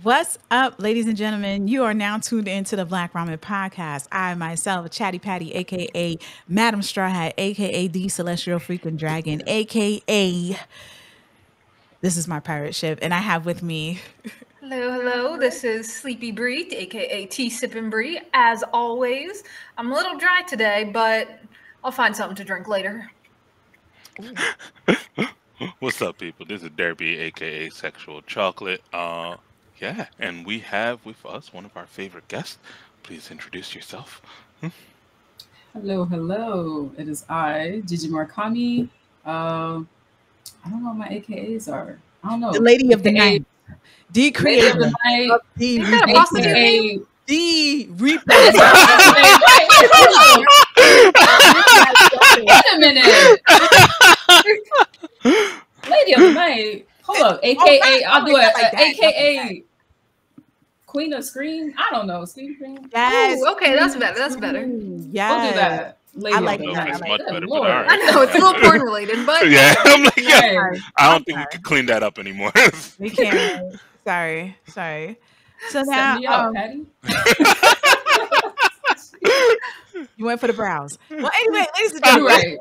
What's up, ladies and gentlemen? You are now tuned into the Black Ramen Podcast. I myself, Chatty Patty, aka Madam Straw Hat, aka the Celestial Frequent Dragon, aka this is my pirate ship, and I have with me. Hello, hello. This is Sleepy Bree, aka Tea Sippin' Bree. As always, I'm a little dry today, but I'll find something to drink later. What's up, people? This is Derby, aka Sexual Chocolate. Yeah, and we have with us one of our favorite guests. Please introduce yourself. Hello, hello. It is I, Gigi Murakami. I don't know what my AKAs are. I don't know. The Lady of the Night. The creator of the night. Of the Is that a prostitute name? The Reaper. Wait a minute. Lady of the Night. Hold up. AKA, I'll do it. AKA Queen of Scream. I don't know. Scream Queen. Yes. Ooh, okay, that's better. That's better. Yes. We'll do that. Lady I like of the it. Night. It's much better, but Lord. all right. I know it's a little porn related, but Yeah, I'm like, yeah. Right. I don't think we could clean that up anymore. We can't. Sorry. So Set now, me up, Patty. you went for the brows. Well, anyway, ladies and gentlemen. You're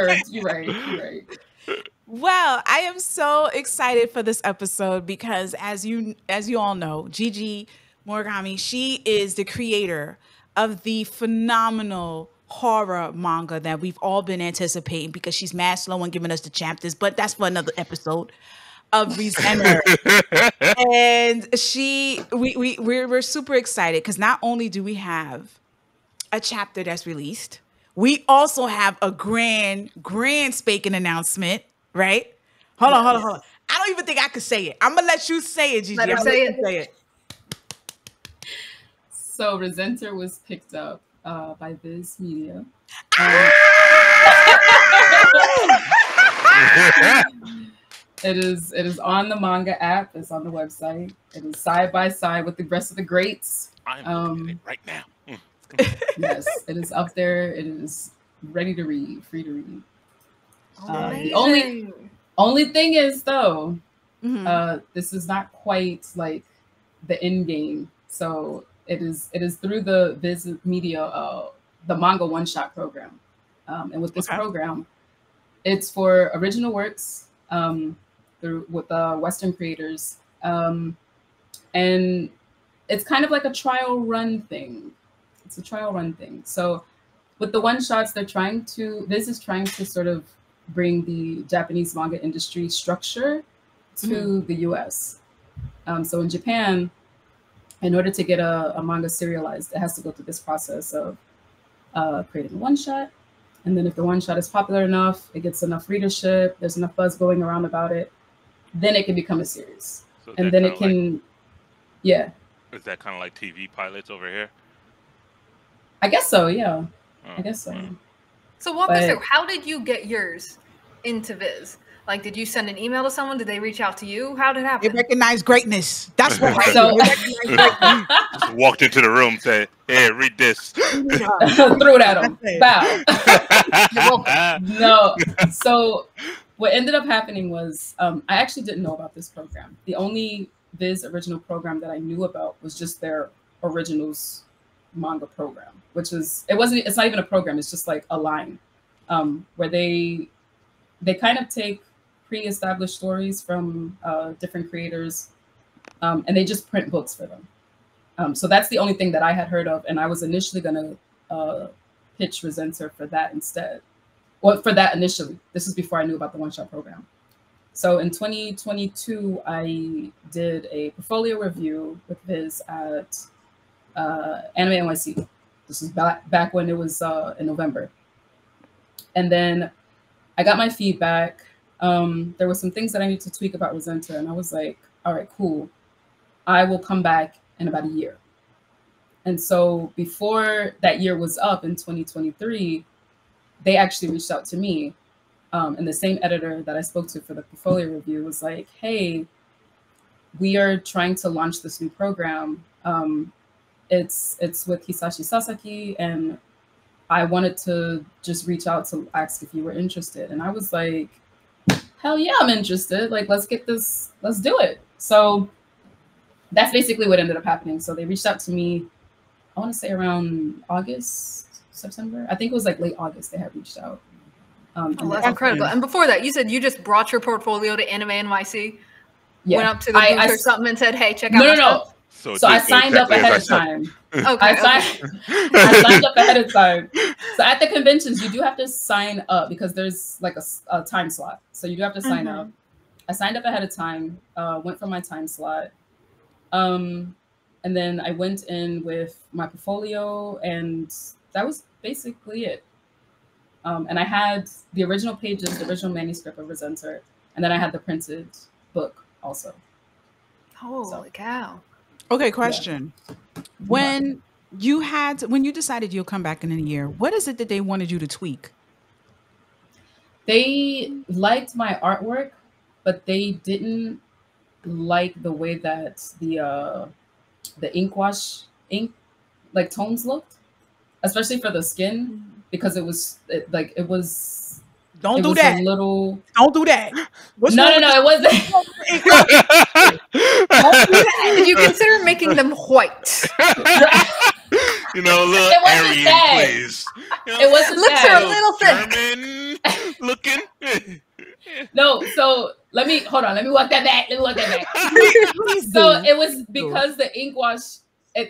right. Deserved. You're right. Well, I am so excited for this episode because as you all know, Gigi Murakami, she is the creator of the phenomenal horror manga that we've all been anticipating because she's mad slow on giving us the chapters, but that's for another episode of Resenter. And we're super excited because not only do we have a chapter that's released, we also have a grand spanking announcement. Right? Hold on. I don't even think I could say it. I'm gonna let you say it, Gigi. Let her say it. So Resenter was picked up by VIZ Media. It is on the manga app. It's on the website. It is side by side with the rest of the greats. I'm looking at it right now. Yes, it is up there. It is ready to read, free to read. The only thing is though, this is not quite like the end game. So it is through the VIZ Media, the manga one-shot program. And with this program, it's for original works with Western creators. And it's kind of like a trial run thing. It's a trial run thing. So with the one-shots, VIZ is trying to sort of bring the Japanese manga industry structure to the US. So in Japan, in order to get a manga serialized, it has to go through this process of creating a one-shot. And then if the one-shot is popular enough, it gets enough readership, there's enough buzz going around about it, then it can become a series. So and then it can, yeah. Is that kind of like TV pilots over here? I guess so, yeah. I guess so. So walk us through. How did you get yours into VIZ? Like, did you send an email to someone? Did they reach out to you? How did it happen? They recognize greatness. That's what. So Just walked into the room, said, "Hey, read this." Threw it at them. Bow. No. So what ended up happening was I actually didn't know about this program. The only VIZ original program that I knew about was just their originals manga program, which is it's not even a program, it's just like a line where they kind of take pre-established stories from different creators and they just print books for them. So that's the only thing that I had heard of, and I was initially going to pitch Resenter for that instead. Well, for that initially. This is before I knew about the one-shot program. So in 2022, I did a portfolio review with VIZ at Anime NYC. This is back when it was in November. And then I got my feedback. There were some things that I needed to tweak about Resenter, and I was like, all right, cool. I will come back in about a year. And so before that year was up in 2023, they actually reached out to me. And the same editor that I spoke to for the portfolio review was like, hey, we are trying to launch this new program. It's with Hisashi Sasaki, and I wanted to just reach out to ask if you were interested. And I was like, hell yeah, I'm interested. Like, let's do it. So that's basically what ended up happening. So they reached out to me, I want to say around August, September. I think it was like late August they had reached out. Oh, that's incredible. And before that, you said you just brought your portfolio to Anime NYC? Yeah. Went up to the booth or something and said, hey, check out my stuff? So I signed up ahead of time. I signed up ahead of time. So at the conventions, you do have to sign up because there's like a time slot. So you do have to sign up. I signed up ahead of time, went for my time slot. And then I went in with my portfolio, and that was basically it. And I had the original pages, the original manuscript of Resenter, and then I had the printed book also. Holy cow. Okay, question. Yeah. When you decided you'll come back in a year, what is it that they wanted you to tweak? They liked my artwork, but they didn't like the way that the ink like tones looked, especially for the skin, because it was. Don't do that. Don't do that. No, it wasn't. Don't do that. Did you consider making them white? You know, a little Aryan, please. You know, it wasn't lips that. are a little thick. German looking. No, so let me walk that back. So it was because the ink wash.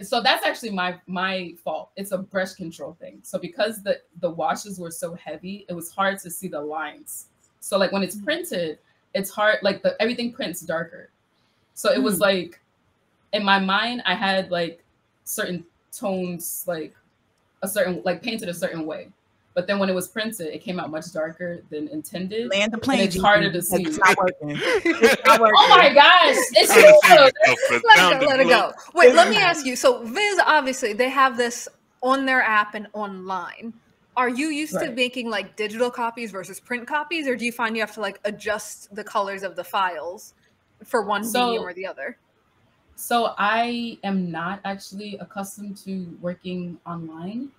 So that's actually my fault. It's a brush control thing. So because the washes were so heavy, it was hard to see the lines. So like when it's printed, it's hard, like everything prints darker. So it was like, in my mind, I had like certain tones, like painted a certain way. But then when it was printed, it came out much darker than intended. Land the plane. It's harder to see. It's not working. It's not working. Oh my gosh. It's let it go. Wait, let me ask you. So Viz, obviously, they have this on their app and online. Are you used to making like digital copies versus print copies? Or do you find you have to like adjust the colors of the files for one medium or the other? So I am not actually accustomed to working online.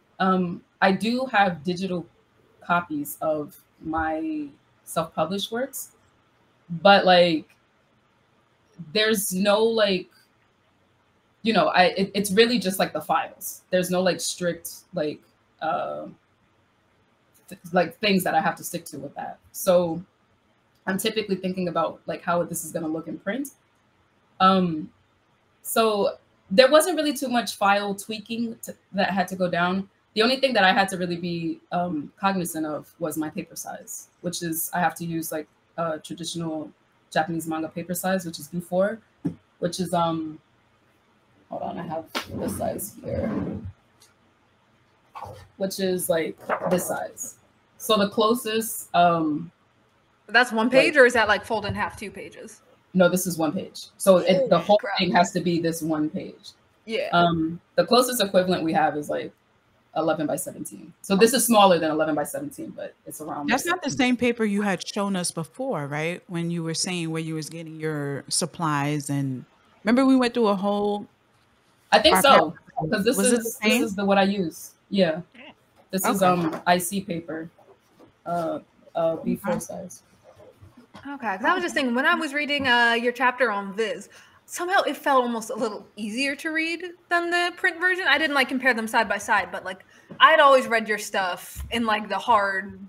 I do have digital copies of my self-published works, but like, there's no like, you know, it's really just like the files. There's no like strict like things that I have to stick to with that. So I'm typically thinking about like how this is going to look in print. So there wasn't really too much file tweaking that had to go down. The only thing that I had to really be cognizant of was my paper size, which is I have to use like traditional Japanese manga paper size, which is B4, which is hold on, I have this size here, which is like this size. So the closest that's one page, or is that like fold in half 2 pages? No, this is 1 page. So the whole thing has to be this 1 page. Yeah. The closest equivalent we have is like 11 by 17. So this is smaller than 11 by 17, but it's around. That's not the same paper you had shown us before, right? When you were saying where you was getting your supplies, and remember we went through a whole. I think so, because this is what I use. Yeah, this is IC paper, B4 size. Okay, because I was just thinking when I was reading your chapter on Viz, somehow it felt almost a little easier to read than the print version. I didn't like compare them side by side, but like I'd always read your stuff in like the hard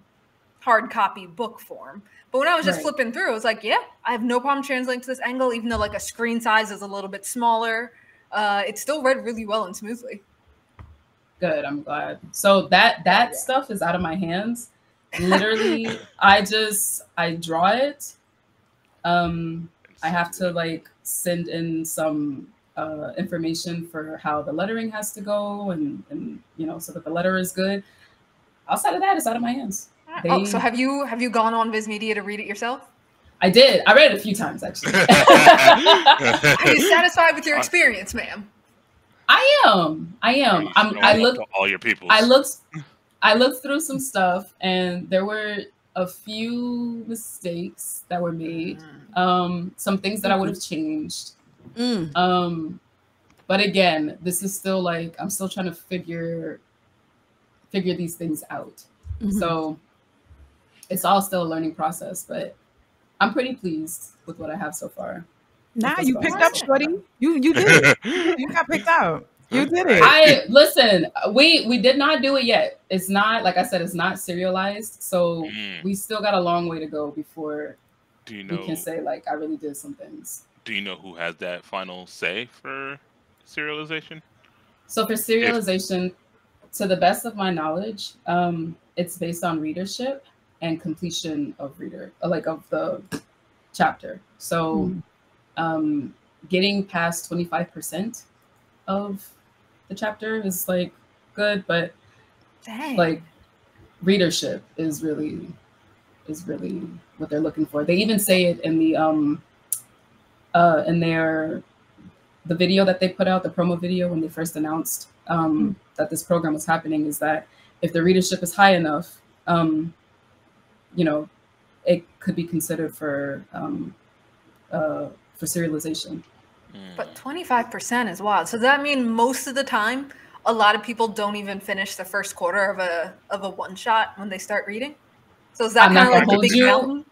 copy book form. But when I was just flipping through, I was like, yeah, I have no problem translating to this angle, even though like a screen size is a little bit smaller. It still read really well and smoothly. Good, I'm glad. So that stuff is out of my hands. Literally, I draw it. I have to like send in some information for how the lettering has to go, and you know, so that the letter is good. Outside of that, it's out of my hands. So have you gone on Viz Media to read it yourself? I did. I read it a few times actually. Are you satisfied with your experience, ma'am? I am. I looked all your people. I looked through some stuff, and there were a few mistakes that were made. Some things that I would have changed. But again, this is still like I'm still trying to figure these things out. So it's all still a learning process, but I'm pretty pleased with what I have so far. Nah, That's you what picked I'm up, saying. shorty. You did it. You got picked up. You did it. I listen. We did not do it yet. It's not, like I said, it's not serialized, so we still got a long way to go before Do you we can know? say like I really did some things. Do you know who has that final say for serialization? So for If serialization, to the best of my knowledge, it's based on readership and completion of like of the chapter. So getting past 25% of the chapter is like good, but Dang. like readership is really what they're looking for. They even say it in the video that they put out, the promo video when they first announced that this program was happening, is that if the readership is high enough, you know, it could be considered for serialization. But 25% is wild. So does that mean most of the time, a lot of people don't even finish the first quarter of a one shot when they start reading? So is that I'm kind not of gonna like the big mountain?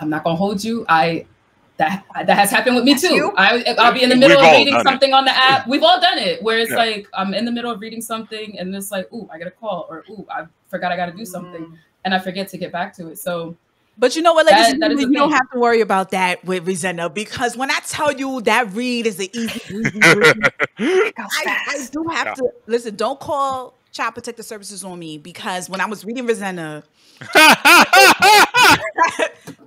I'm not gonna hold you. That has happened with me That's too. you? I'll be in the middle We've of all reading done it. something on the app. We've all done it, where it's Yeah. like I'm in the middle of reading something and it's like, ooh, I get a call, or ooh, I forgot I got to do something, and I forget to get back to it. So, But you know what, ladies and that is gentlemen, the you don't thing. have to worry about that with Resenter, because when I tell you that read is an easy breezy read, It goes I fast. do have to listen. Don't call Child Protective Services on me, because when I was reading Resenter,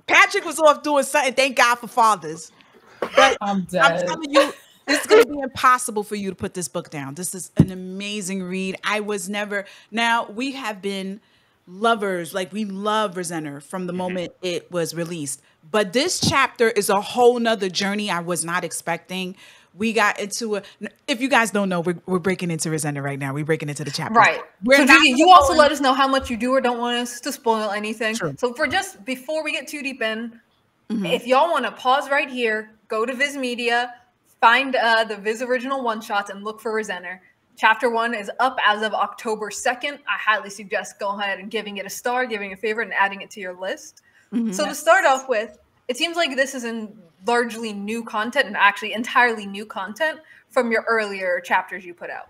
Patrick was off doing something. Thank God for fathers. But I'm I'm dead. telling you, it's going to be impossible for you to put this book down. This is an amazing read. I was never. Now, we have been lovers. Like, we love Resenter from the moment it was released. But this chapter is a whole nother journey I was not expecting. We got into if you guys don't know, we're breaking into Resenter right now. We're breaking into the chapter. Right. We're So not Gigi, gonna you go also in- let us know how much you do or don't want us to spoil anything. True. So for just before we get too deep in, if y'all want to pause right here, go to Viz Media, find the Viz original one shots, and look for Resenter. Chapter 1 is up as of October 2nd. I highly suggest go ahead and giving it a star, giving it a favorite, and adding it to your list. So to start off with, it seems like this is in largely new content, and actually entirely new content from your earlier chapters you put out,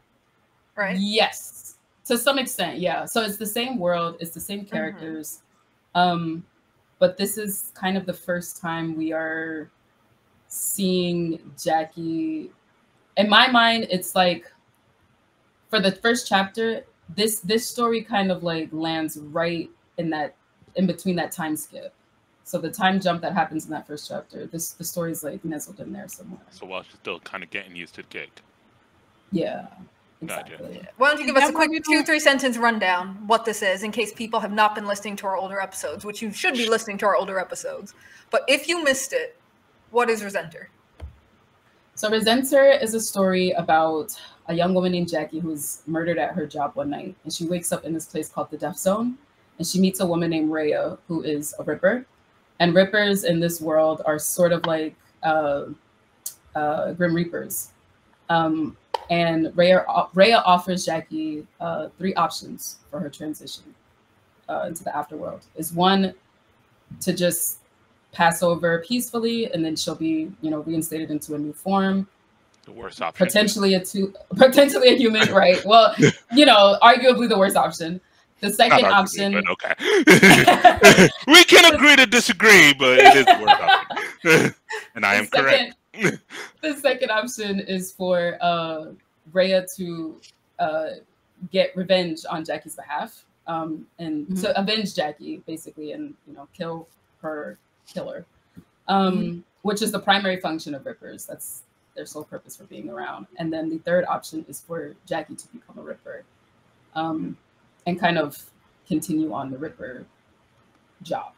right? Yes, to some extent, yeah. So it's the same world, it's the same characters, but this is kind of the first time we are seeing Jackie. In my mind, it's like for the first chapter, this story kind of like lands right in between that time skip. So the time jump that happens in that first chapter, the story's like nestled in there somewhere. So while she's still kind of getting used to the gig. Yeah, Gotcha. exactly. Why don't you give us a quick 2-3 sentence rundown what this is, in case people have not been listening to our older episodes, which you should be listening to our older episodes. But if you missed it, what is Resenter? So Resenter is a story about a young woman named Jackie who's murdered at her job one night, and she wakes up in this place called the Death Zone, and she meets a woman named Rhea who is a Ripper. And Rippers in this world are sort of like Grim Reapers. And Rhea offers Jackie 3 options for her transition into the afterworld. Is one, to just pass over peacefully, and then she'll be, reinstated into a new form. The worst option. Potentially a human, right? Well, arguably the worst option. The second option. But okay. We can agree to disagree, but it is the worst option. And I am correct. The second option is for Rhea to get revenge on Jackie's behalf, and to avenge Jackie, basically, and kill her killer, which is the primary function of Rippers. That's their sole purpose for being around. And then the third option is for Jackie to become a Ripper, and kind of continue on the Ripper job.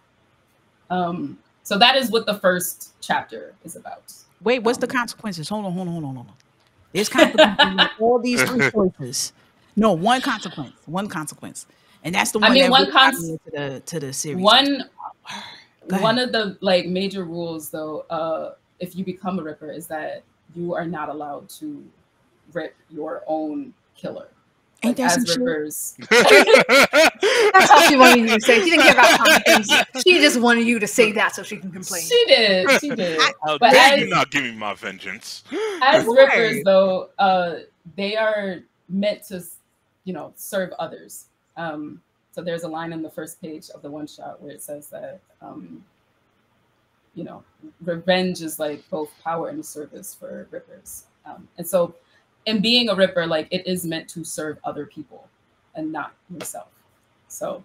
So that is what the first chapter is about. Wait, what's the consequences? Hold on. There's consequences in all these 3 choices. No, one consequence. And that's the one that got me into the series. One of the major rules, though, if you become a Ripper, is that you are not allowed to rip your own killer. Ain't that some as shit? Rippers. That's all she wanted you to say. She didn't care about competence. She just wanted you to say that so she can complain. She did. She did. How But dare as, you not give me my vengeance? as Right. Rippers, though, they are meant to, serve others. So there's a line in the first page of the one shot where it says that, revenge is like both power and service for Rippers. And so in being a Ripper, like it is meant to serve other people and not yourself. So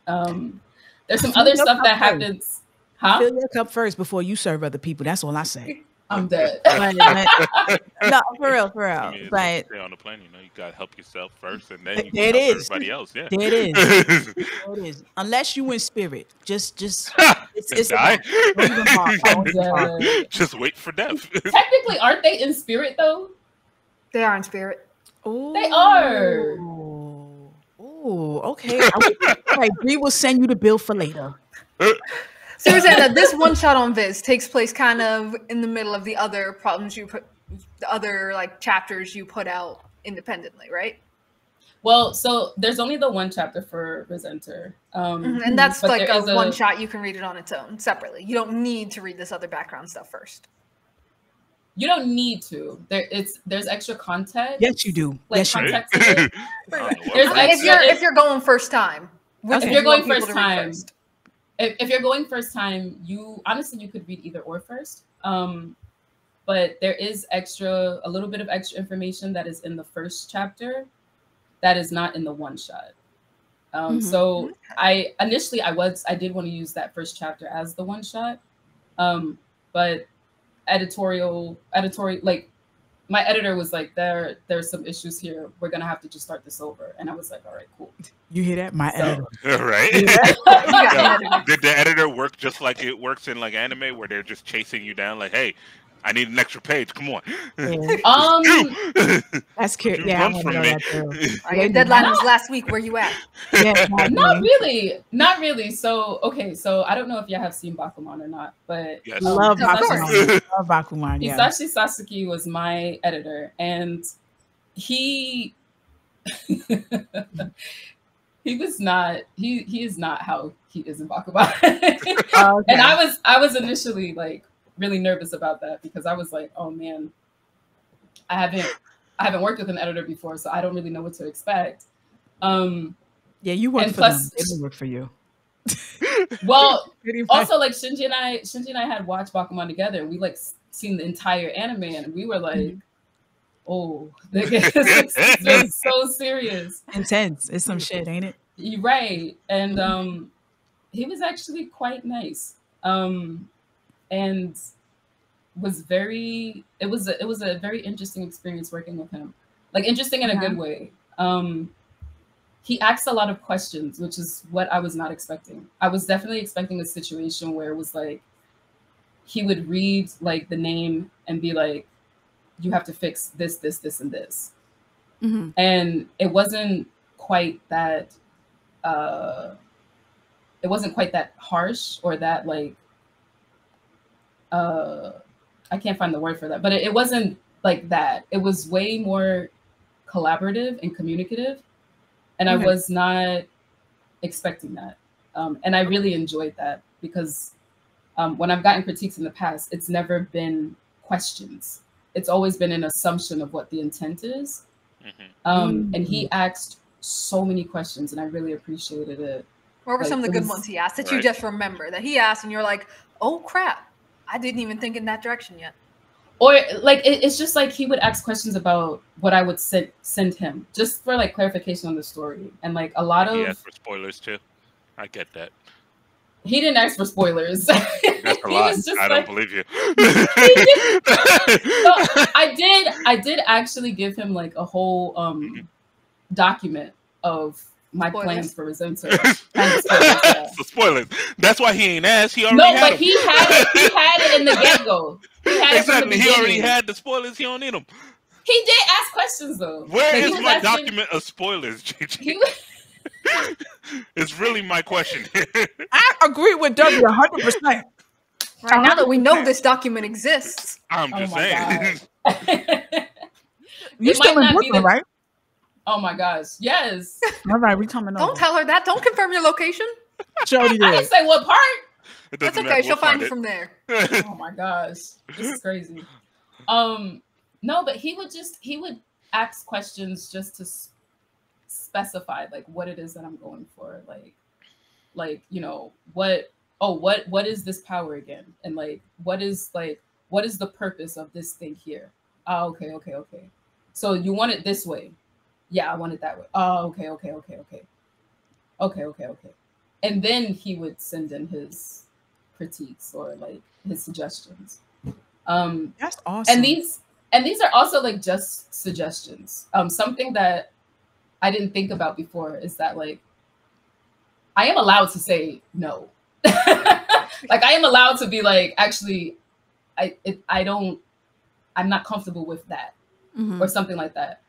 there's some other stuff that happens. Huh? Fill your cup first before you serve other people. That's all I say. I'm dead. No, for real. I mean, But stay on the plane, you gotta help yourself first, and then you there can it help is. everybody else. Yeah, There it is. There it is. Unless you in spirit, just it's die. Don't even bother. Don't even bother. Dead. Just wait for death. Technically, aren't they in spirit though? They are in spirit. Ooh. They are. Ooh, okay. All right, Bree will send you the bill for later. So you're saying that this one shot on Viz takes place kind of in the middle of the other problems the other like chapters you put out independently, right? Well, so there's only the one chapter for Resenter. And that's but like there a is one shot. You can read it on its own separately. You don't need to read this other background stuff first. You don't need to. There's extra context. Yes, you do. Like Yes, you do. context in it. There's I mean, extra, if you're going first time, which if do you're you want going people first to read time, first? if you're going first time, you honestly could read either or first. But there is a little bit of extra information that is in the first chapter that is not in the one shot. So I did want to use that first chapter as the one shot, but editorial, like my editor was like, there's some issues here. We're gonna have to just start this over, and I was like, all right, cool. You hear that? My editor. Right? Yeah. Did the editor work just like it works in like anime, where they're just chasing you down? Like, hey, I need an extra page. Come on. That's cute. You Yeah, I run want from to know me. that too. Your deadline was last week. Where you at? Yeah, exactly. Not really. So I don't know if y'all have seen Bakuman or not, but Yes. Love Of course. Bakuman. Love Bakuman. Yeah. Hisashi Sasaki was my editor, and he he is not how he is in Bakuman. Okay. And I was initially like really nervous about that, because I was like, oh man, I haven't worked with an editor before, so I don't really know what to expect. Yeah, you work and for plus- them. They don't work for you. Well, Pretty much. also like Shinji and I had watched Bakuman together, and we like seen the entire anime, and we were like, oh, this is so serious. Intense. It's some shit, ain't it? You're right. And he was actually quite nice. And was very it was a very interesting experience working with him. Like interesting in a good way. He asks a lot of questions, which is what I was not expecting. I was definitely expecting a situation where it was like he would read like the name and be like, you have to fix this, this, this, and this. Mm-hmm. And it wasn't quite that harsh, or that like I can't find the word for that, but it wasn't like that. It was way more collaborative and communicative, and I was not expecting that. And I really enjoyed that, because when I've gotten critiques in the past, it's never been questions. It's always been an assumption of what the intent is. And he asked so many questions, and I really appreciated it. What were Like, some of the it good was- ones he asked that you Right. just remember that he asked and you're like, oh crap, I didn't even think in that direction yet. Or like it's just like he would ask questions about what I would send him, just for like clarification on the story. And like a lot He of asked for spoilers too. I get that. he didn't ask for spoilers. That's a He lie. was just I like- don't believe you. So I did actually give him like a whole document of my Spoilers. plans for Resenter. Kind of spoilers, yeah. So spoilers. That's why he ain't asked. He already No, had but them. he had it in the get-go. He had it from the Exactly. He already beginning. had the spoilers. He don't need them. He did ask questions though. Where Like, he is was my asking- document of spoilers, Gigi? he was- It's really my question. I agree with W 100%. Right now that we know this document exists, I'm Oh just my saying. God. You It still might in not be Brooklyn, the- right? Oh my gosh. Yes. All right, we coming over. Don't tell her that. Don't confirm your location. Jody I did. didn't say what part. It That's doesn't okay. matter. She'll We'll find you it. from there. Oh my gosh. This is crazy. No, but he would ask questions just to specify like what it is that I'm going for. Like, you know, what is this power again? And like what is the purpose of this thing here? Oh, okay. So you want it this way. Yeah, I want it that way. Oh, okay. Okay. And then he would send in his critiques or like his suggestions. That's awesome. And these are also like just suggestions. Something that I didn't think about before is that like I am allowed to say no. Like I am allowed to be like, actually, I'm not comfortable with that, or something like that.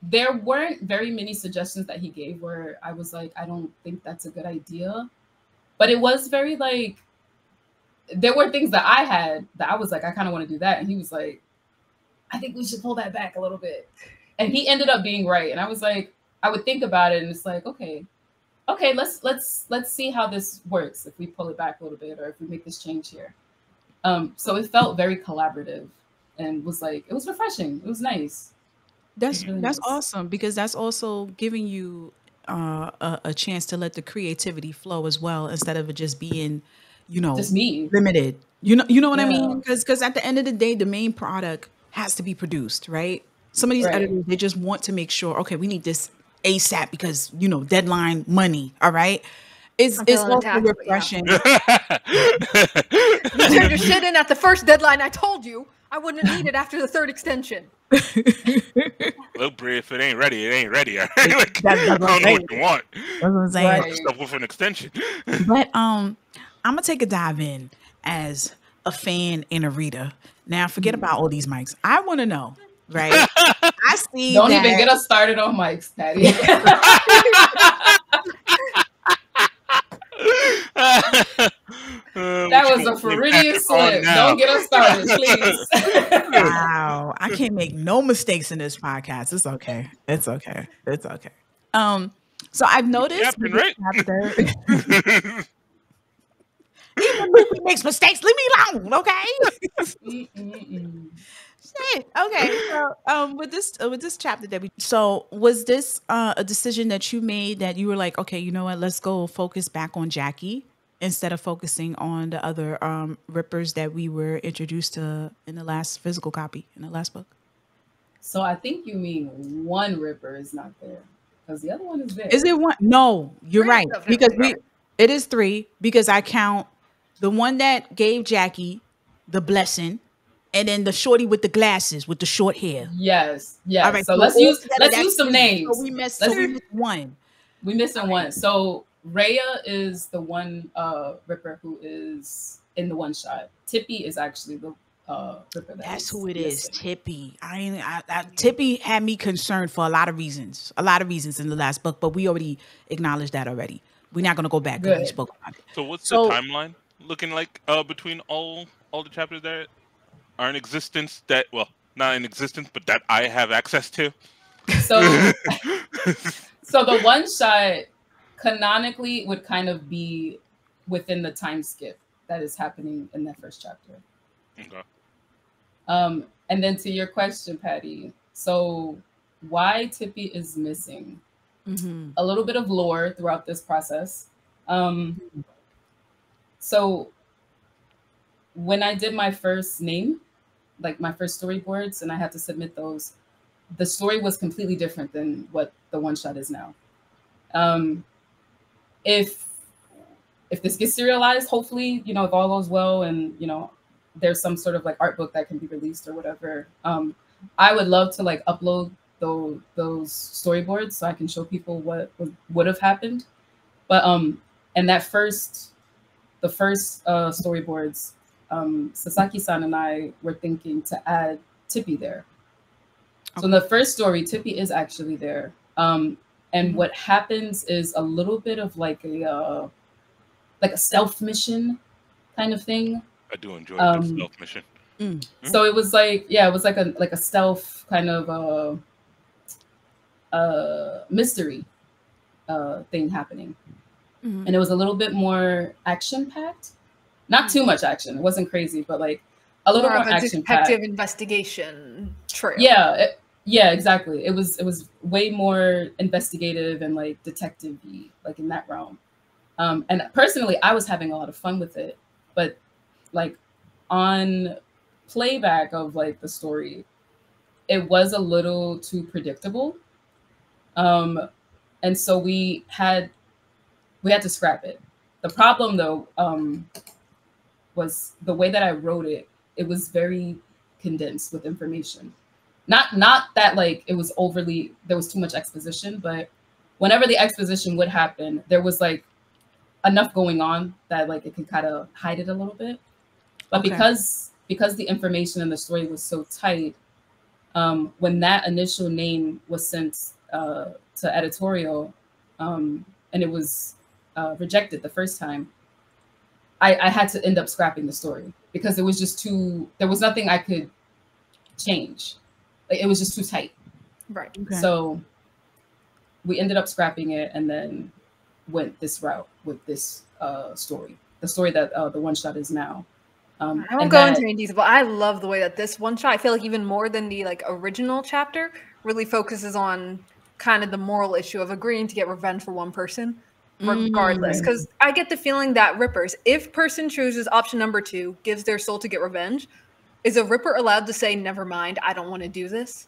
There weren't very many suggestions that he gave where I was like, I don't think that's a good idea. But it was very like, there were things that I had that I was like, I kind of want to do that. And he was like, I think we should pull that back a little bit. And he ended up being right. And I was like, I would think about it and it's like, okay, let's see how this works if we pull it back a little bit or if we make this change here. So it felt very collaborative and was like, it was refreshing. It was nice. That's really nice. awesome, because that's also giving you a chance to let the creativity flow as well, instead of it just being, you know, Just me. limited. You know what I Yeah. mean? Because at the end of the day, the main product has to be produced, right? Some of these Right. editors, they just want to make sure, okay, we need this ASAP because, you know, deadline money. All right. It's feeling also attacked, but yeah. refreshing. You turned your shit in at the first deadline. I told you I wouldn't need it after the third extension. Look, Brie, if it ain't ready, it ain't ready. All right? Like, That's I don't know right. what you want. That's what I'm saying. Right. Stuff with an extension. But I'm gonna take a dive in as a fan and a reader. Now, forget about all these mics. I want to know, right? I see. Don't that, even get us started on mics, Patty. That was a Floridian slip. Don't get us started, please. Wow, I can't make no mistakes in this podcast. It's okay. It's okay. It's okay. So I've noticed Captain, with this chapter, even Luffy makes mistakes. Leave me alone, okay? Shit. Okay. So with this chapter that was this a decision that you made that you were like, okay, you know what, let's go focus back on Jackie instead of focusing on the other rippers that we were introduced to in the last physical copy, in the last book? So I think you mean one Ripper is not there because the other one is there. Is it one? No, you're Three right. is Because definitely it is 3, because I count the one that gave Jackie the blessing, and then the shorty with the glasses with the short hair. Yes. All right, So let's use that's some 3. names. So we missed one. We missing one. So Rhea is the one Ripper who is in the one shot. Tippy is actually the Ripper. That's who it is, missing. Tippy. Tippy had me concerned for a lot of reasons in the last book, but we already acknowledged that already. We're not going to go back because we Good. spoke about it. So what's the timeline looking like between all the chapters that are in existence, that, well, not in existence, but that I have access to? So so the one shot canonically would kind of be within the time skip that is happening in that first chapter. Okay. And then to your question, Patty, so why Tippy is missing? A little bit of lore throughout this process. So when I did my first name, like my first storyboards, and I had to submit those, the story was completely different than what the one shot is now. If this gets serialized, hopefully, you know, if all goes well and, you know, there's some sort of like art book that can be released or whatever, I would love to like upload those storyboards so I can show people what would have happened. But and the first storyboards, Sasaki-san and I were thinking to add Tippy there. So in the first story, Tippy is actually there. And what happens is a little bit of like a stealth mission kind of thing. I do enjoy the stealth mission. So it was like, yeah, it was like a stealth kind of mystery thing happening. And it was a little bit more action packed. Not too much action. It wasn't crazy, but like a little more action packed. Detective investigation trail. Yeah, yeah, exactly. It was way more investigative and like detective-y, like in that realm. And personally, I was having a lot of fun with it, but like on playback of like the story, it was a little too predictable. And so we had to scrap it. The problem though, was the way that I wrote it. It was very condensed with information. Not that like it was there was too much exposition, but whenever the exposition would happen, there was like enough going on that like it could kind of hide it a little bit. But because the information in the story was so tight, when that initial name was sent to editorial, and it was rejected the first time, I had to end up scrapping the story because it was just there was nothing I could change. Like, it was just too tight. Right. Okay. So we ended up scrapping it and then went this route with this story. The story that the one shot is now. I won't go into any detail, but I love the way that this one shot, I feel like even more than the like original chapter, really focuses on kind of the moral issue of agreeing to get revenge for one person, regardless. Because I get the feeling that Rippers, if person chooses option number 2, gives their soul to get revenge, is a Ripper allowed to say, never mind, I don't want to do this?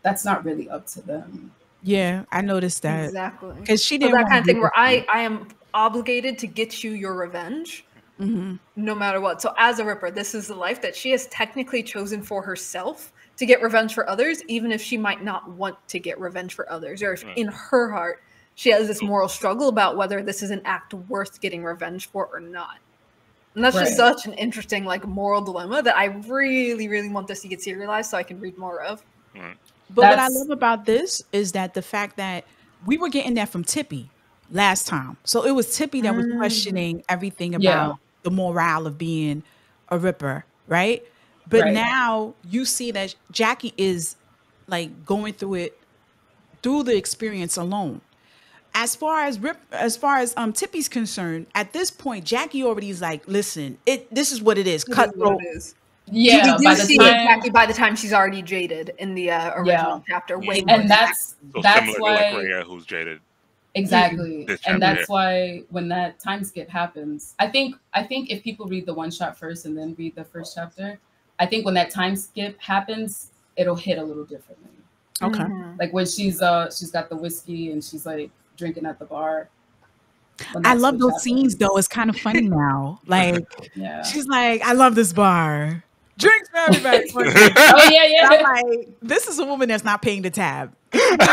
That's not really up to them. Yeah, I noticed that. Exactly. Because she didn't that want kind of to thing where I am obligated to get you your revenge. No matter what. So as a Ripper, this is the life that she has technically chosen for herself to get revenge for others, even if she might not want to get revenge for others, or if in her heart she has this moral struggle about whether this is an act worth getting revenge for or not. And that's just such an interesting like moral dilemma that I really, really want this to get serialized so I can read more of. But what I love about this is that the fact that we were getting that from Tippy last time. So it was Tippy that was questioning everything about the morale of being a Ripper, right? But now you see that Jackie is like going through the experience alone. As far as Tippy's concerned, at this point, Jackie already is like, listen, this is what it is. Cutthroat. Yeah, we do see Jackie by the time she's already jaded in the original chapter. And that's similar why to like Rhea, who's jaded. Exactly. And that's why when that time skip happens, I think if people read the one shot first and then read the first chapter, I think when that time skip happens, it'll hit a little differently. Okay. Like when she's got the whiskey and she's like drinking at the bar. I love those scenes though. It's kind of funny now. Like she's like, I love this bar. Drinks for everybody. Oh yeah. I'm like, this is a woman that's not paying the tab. There's no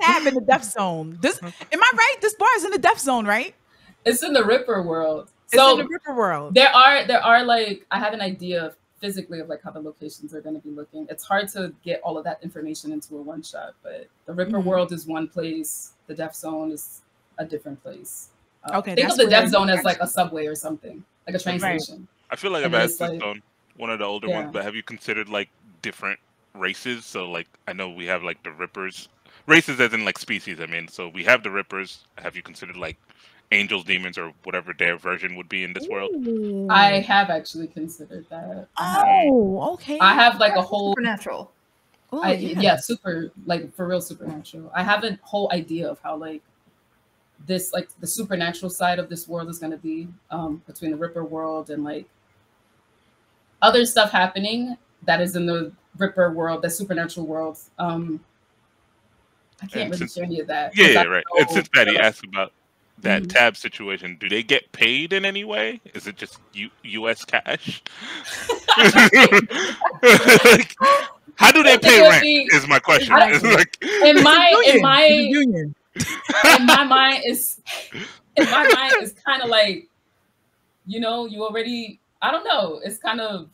tab in the death zone. Am I right? This bar is in the death zone, right? It's in the Ripper world. So, it's in the Ripper world. There are like, I have an idea physically of like how the locations are going to be looking. It's hard to get all of that information into a one shot, but the Ripper world is one place. The death zone is a different place. Think of the death zone as like a subway or something, like a train station. I feel like I've asked this on one of the older ones, but have you considered like different races? So like, I know we have like the Rippers, races as in like species. I mean, so we have the Rippers. Have you considered like angels, demons, or whatever their version would be in this world? I have actually considered that. Okay. I have like a whole supernatural. Super, like for real supernatural. I have a whole idea of how like this, like the supernatural side of this world is going to be between the Ripper world and like other stuff happening that is in the Ripper world, the supernatural world. I can't really share any of that. Yeah, right. And since Patty asked about that tab situation, do they get paid in any way? Is it just U.S. cash? Like, how do they pay rent? Is my question. In my mind is kind of like, you know, you already. I don't know. It's kind of,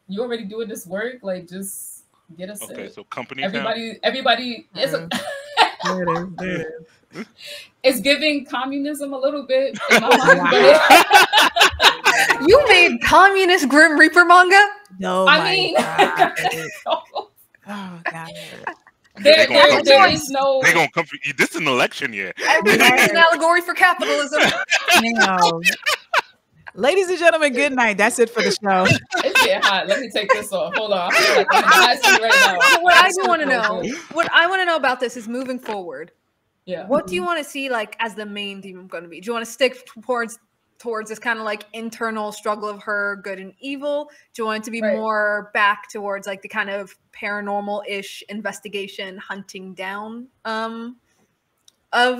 you already doing this work. Like, just get us. Okay, so company. Everybody is. It's giving communism a little bit in my mind. You made communist Grim Reaper manga? No, I mean, oh god. there is no. They're gonna come for you. This is an election year. Everything's an allegory for capitalism. Damn. Ladies and gentlemen, good night. That's it for the show. It's getting hot. Let me take this off. Hold on. I feel like I'm in the hot seat right now. What I do want to know, what I want to know about this is moving forward. Yeah. What do you want to see like as the main theme going to be? Do you want to stick towards this kind of like internal struggle of her good and evil? Do you want it to be more back towards like the kind of paranormal-ish investigation hunting down of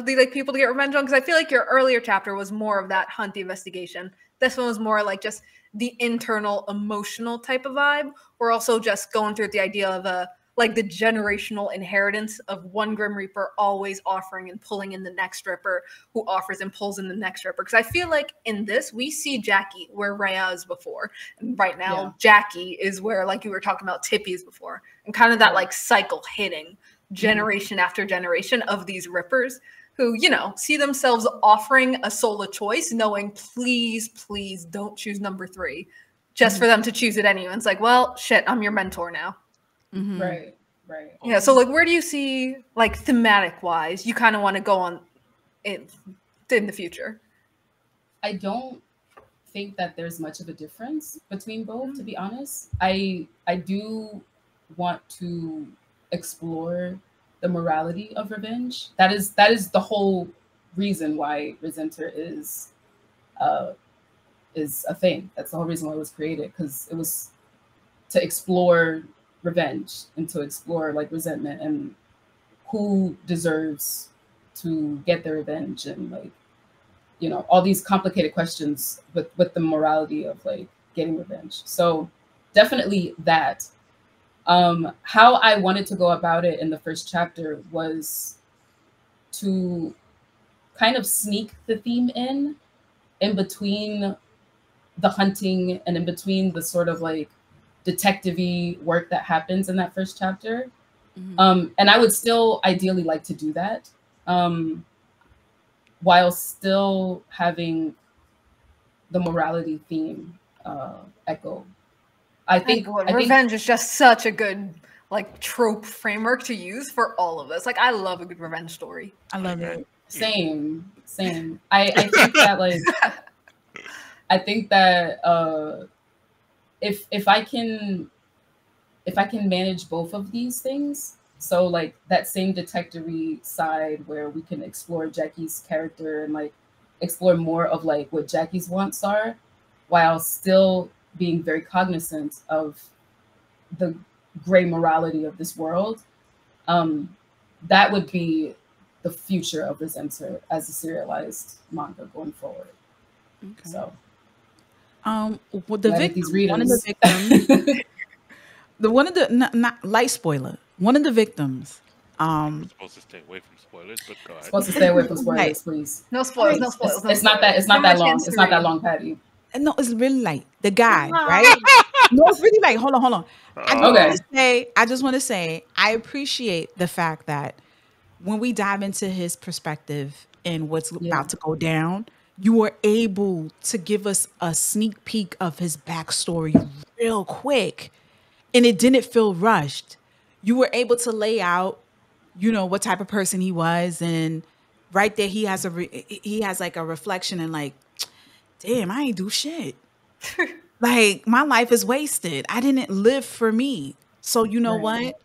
the like people to get revenge on? Because I feel like your earlier chapter was more of that hunt the investigation. This one was more like just the internal emotional type of vibe. We're also just going through the idea of like the generational inheritance of one Grim Reaper always offering and pulling in the next Ripper who offers and pulls in the next Ripper. Because I feel like in this, we see Jackie where Rhea is before. And right now, Jackie is where, like you were talking about, Tippy is before. And kind of that like cycle hitting generation after generation of these Rippers who, you know, see themselves offering a soul of choice, knowing, please, please don't choose number 3. Just for them to choose it anyway. It's like, well, shit, I'm your mentor now. Mm-hmm. Right. Yeah. So, like, where do you see, like, thematic wise, you kind of want to go on in the future? I don't think that there's much of a difference between both, to be honest. I do want to explore the morality of revenge. That is the whole reason why Resenter is a thing. That's the whole reason why it was created, because it was to explore revenge and to explore like resentment and who deserves to get their revenge and like, you know, all these complicated questions with the morality of like getting revenge. So definitely that. How I wanted to go about it in the first chapter was to kind of sneak the theme in between the hunting and in between the sort of like detective-y work that happens in that first chapter. And I would still ideally like to do that while still having the morality theme echo. I think revenge is just such a good like trope framework to use for all of us. Like, I love a good revenge story. I love it. Same. I think that like I think that if I can manage both of these things, so like that same detective-y side where we can explore Jackie's character and like explore more of like what Jackie's wants are, while still being very cognizant of the gray morality of this world, that would be the future of Resenter as a serialized manga going forward. Okay. So, well, one of the victims, not light spoiler. One of the victims. I'm supposed to stay away from spoilers, but go ahead. Supposed to stay away from spoilers, please. No spoilers. No spoilers. It's not that long. It's not that long, Patty. No, it's really light. The guy, right? No, it's really light. Hold on. I just want to say, I appreciate the fact that when we dive into his perspective and what's about to go down, you were able to give us a sneak peek of his backstory real quick, and it didn't feel rushed. You were able to lay out, you know, what type of person he was, and right there he has like a reflection and like, damn, I ain't do shit. Like, my life is wasted. I didn't live for me. So you know what?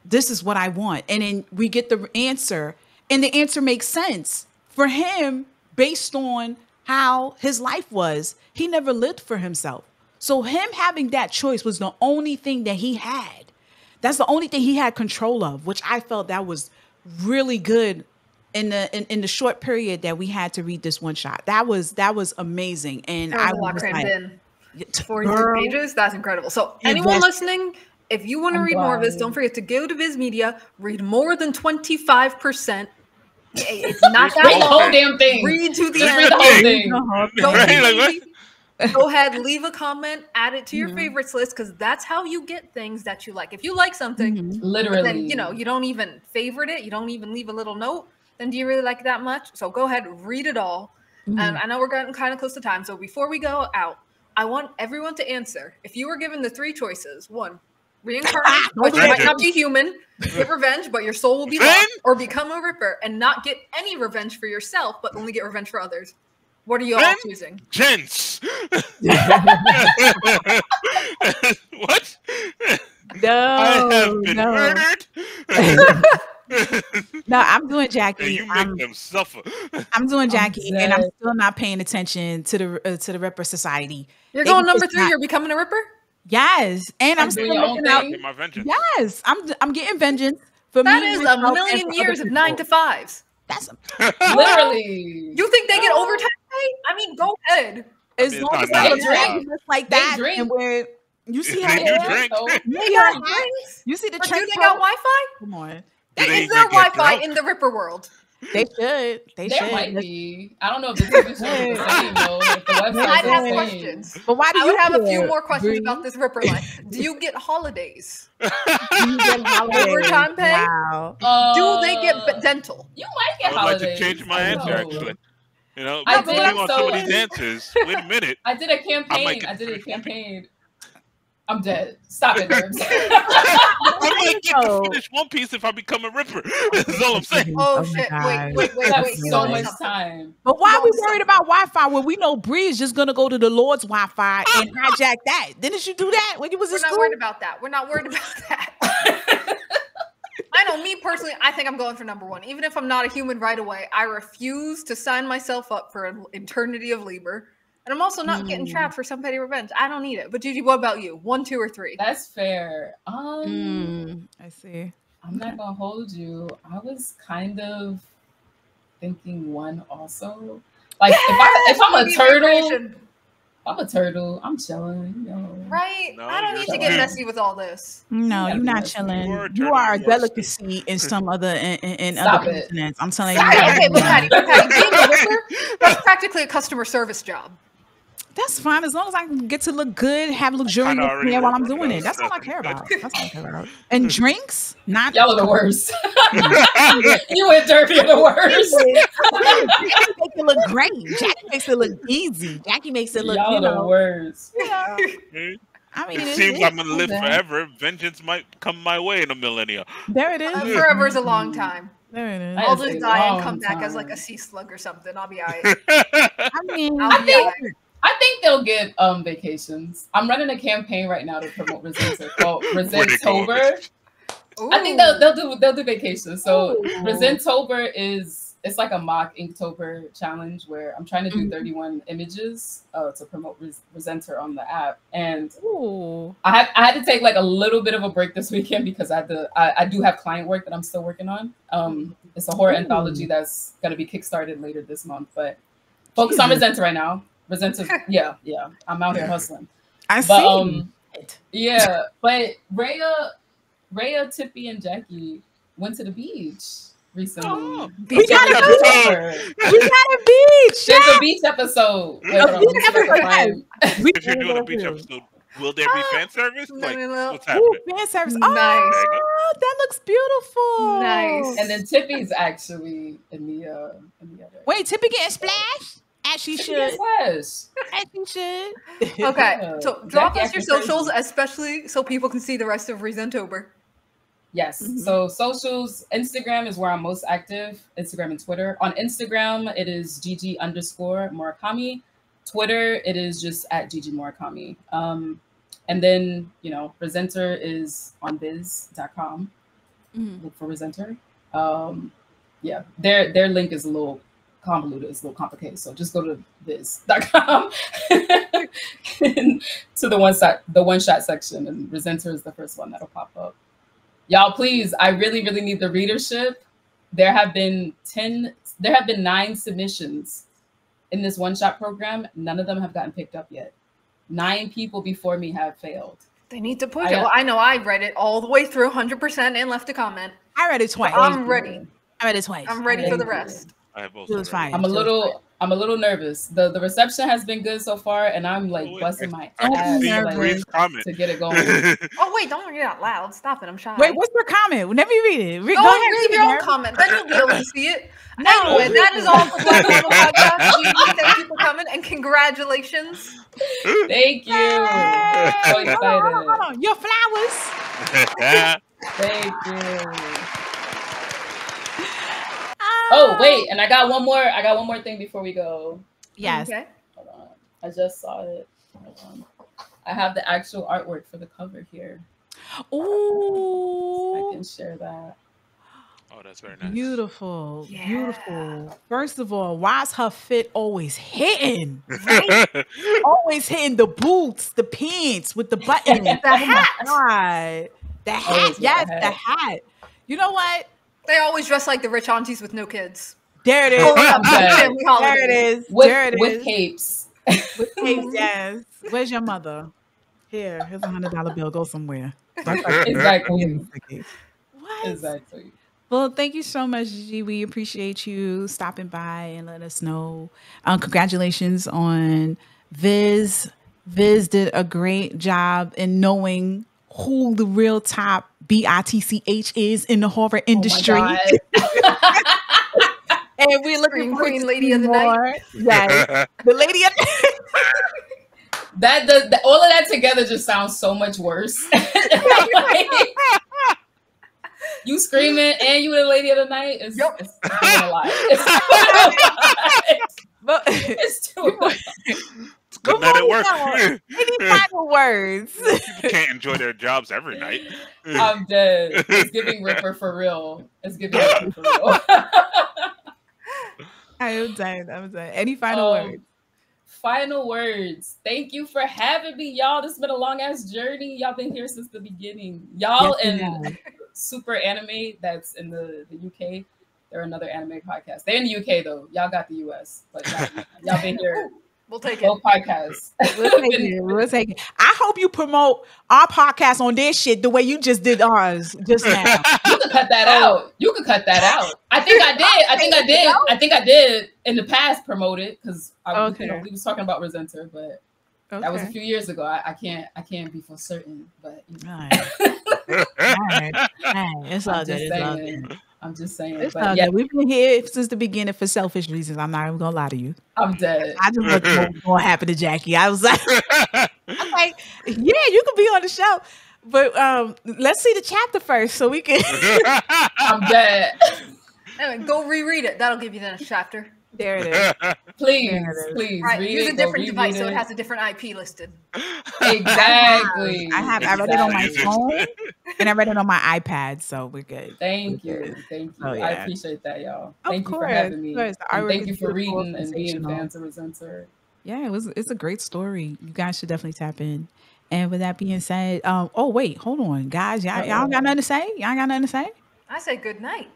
This is what I want. And then we get the answer, and the answer makes sense for him based on how his life was. He never lived for himself. So him having that choice was the only thing that he had. That's the only thing he had control of, which I felt that was really good in the short period that we had to read this one shot. That was amazing. And I was like, 43 pages. That's incredible. So anyone listening, if you want to read more of this, don't forget to go to Viz Media, read more than 25%. It's not that long. The whole damn thing. Read to the Just end. read the whole thing. Go ahead, leave a comment, add it to your favorites list, because that's how you get things that you like. If you like something, literally, then you don't even favorite it, you don't even leave a little note, then do you really like it that much? So go ahead, read it all. And I know we're getting kind of close to time. So before we go out, I want everyone to answer. If you were given the 3 choices, 1, reincarnate, but you might not be human, get revenge, but your soul will be lost, or become a Ripper and not get any revenge for yourself, but only get revenge for others. What are you all choosing? Gents. What? No, I have been murdered. No, I'm doing Jackie. And you make them suffer. I'm doing Jackie, and I'm still not paying attention to the Ripper Society. You're going number 3. You're becoming a Ripper. Yes, and I'm still looking out. My vengeance. Yes, I'm getting vengeance for that me. That is a million years of 9 to 5s. That's literally. You think they get overtime pay? I mean, go ahead. As long as they drink like that, and where you see how they drink. You see the trend. Do they got Wi-Fi? Come on. Is there Wi-Fi in the Ripper world? They should. There might be. I don't know if the TV show is the same though. I'd have questions. But why do you have a few more questions about this Ripper life. Do you get holidays? Do you get holidays? Overtime pay? Wow. Do they get dental? You might get holidays. I would like to change my answer actually. You know, depending on some of these answers. Wait a minute. I did a campaign. I'm dead. Stop it, nerds. I might get to finish One Piece if I become a Ripper. That's all I'm saying. Oh shit! Wait. That's so much time. But why are we worried about Wi-Fi when we know Bree is just gonna go to the Lord's Wi-Fi and hijack that? Didn't you do that when you was in school? We're not worried about that. We're not worried about that. I know, me personally, I think I'm going for number 1. Even if I'm not a human right away, I refuse to sign myself up for an eternity of labor. And I'm also not getting trapped for some petty revenge. I don't need it. But Gigi, what about you? 1, 2, or 3? That's fair. I see. I'm not gonna hold you. I was kind of thinking 1 also. Like if I'm a turtle, I'm chilling, you know. Right? No, I don't need to get messy with all this. No, you're not chilling. You are a delicacy in some other in other continents. I'm telling you. Okay, but Patty, being a Ripper, that's practically a customer service job. That's fine as long as I can get to look good, have luxurious hair while I'm doing it. That's all I care about. And drinks, not y'all are the worst. You and Derby are the worst. Jackie makes it look great. Jackie makes it look easy. Jackie makes it look y'all are the worst. I mean, it seems I'm gonna live forever. Vengeance might come my way in a millennia. There it is. Forever is a long time. There it is. I'll just die and come back as like a sea slug or something. I'll be all right. I think they'll get vacations. I'm running a campaign right now to promote Resenter called Resentober. I think they'll do vacations. So Resentober it's like a mock Inktober challenge where I'm trying to do 31 images to promote Resenter on the app. And I had to take like a little bit of a break this weekend because I do have client work that I'm still working on. It's a horror anthology that's gonna be kickstarted later this month, but focus on Resenter right now. Resenter, yeah. I'm out here hustling. I see. Yeah, but Rhea, Tippy, and Jackie went to the beach recently. Oh, we got a beach. There's a beach episode. If you're doing a beach episode, will there be fan service? Like, what's happening? Fan service. Nice. Oh, that looks beautiful. Nice. And then Tippy's actually in the other. Wait, Tippy getting splashed? As she should. As she should. Okay, so drop us your socials, especially so people can see the rest of Resentober. Yes. So socials, Instagram is where I'm most active. Instagram and Twitter. On Instagram, it is Gigi_Murakami. Twitter, it is just at Gigi Murakami. And then, Resenter is on viz.com. Look for Resenter. Yeah, their link is a little convoluted, it's a little complicated, so just go to viz.com to the one shot section, and Resenter is the first one that'll pop up. Y'all, please, I really need the readership. There have been 9 submissions in this one shot program. None of them have gotten picked up yet. 9 people before me have failed. They need to push it. Well, I know I read it all the way through 100% and left a comment. I read it twice. I'm ready. I read it twice. I'm ready for the rest. It was fine. I'm a little I'm a little nervous. The reception has been good so far, and I'm like busting my ass to get it going. Oh wait, don't read it out loud. Stop it. I'm shy. Wait, what's your comment? Let me read it. Go ahead, leave your own comment. Then you'll be able to see it. No. Anyway, that is all for Black Manga Podcast. Gigi, thank you for coming, and congratulations. Thank you. So excited. Hold on. Your flowers. Thank you. Oh wait, and I got one more thing before we go. Yes. Okay. Hold on. I just saw it. Hold on. I have the actual artwork for the cover here. Ooh. I can share that. Oh, that's very nice. Beautiful. Yeah. Beautiful. First of all, why's her fit always hitting? Right? Always hitting the boots, the pants with the buttons. The hat. God. The hat. Yes, the hat. You know what? They always dress like the rich aunties with no kids. There it is. There it is. With capes. With capes, yes. Where's your mother? Here's a $100 bill. Go somewhere. Exactly. What? Exactly. Well, thank you so much, Gigi. We appreciate you stopping by and letting us know. Congratulations on Viz. Viz did a great job in knowing who the real top BITCH is in the horror industry. And we're looking for Queen Lady of the Night. Yes, the Lady of that all of that together just sounds so much worse. You screaming and you the Lady of the Night is it's doing a lot. It's too a lot. It's good that it works. Any final words? People can't enjoy their jobs every night. I'm dead. It's giving Ripper for real. It's giving Ripper for real. I'm done. Any final words? Final words. Thank you for having me, y'all. This has been a long ass journey. Y'all been here since the beginning. Y'all and Super Anime that's in the UK. They're another anime podcast. They're in the UK though. Y'all got the US, but y'all been here. We'll take it. Podcast. We'll take it. I hope you promote our podcast on their shit the way you just did ours just now. You could cut that out. You could cut that out. I think I did in the past promote it because we was talking about Resenter, but that was a few years ago. I can't be for certain, but it's all good. I'm just saying. It's all good. We've been here since the beginning for selfish reasons. I'm not even gonna lie to you. I'm dead. I just want what happened to Jackie. I was like, yeah, you could be on the show, but let's see the chapter first so we can. I'm dead. Anyway, go reread it. That'll give you the next chapter. There it is. Please. Right, use a different device so it has a different IP listed. Exactly. I read it on my phone and I read it on my iPad, so we're good. Thank you. Oh, yeah. I appreciate that, y'all. Thank you for having me. And thank you for reading and being fans of Resenter. Yeah, it's a great story. You guys should definitely tap in. And with that being said, oh wait, hold on, guys. Y'all got nothing to say? Y'all got nothing to say? I say good night.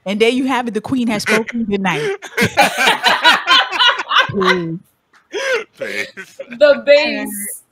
And there you have it. The queen has spoken. Good night. Peace. The base.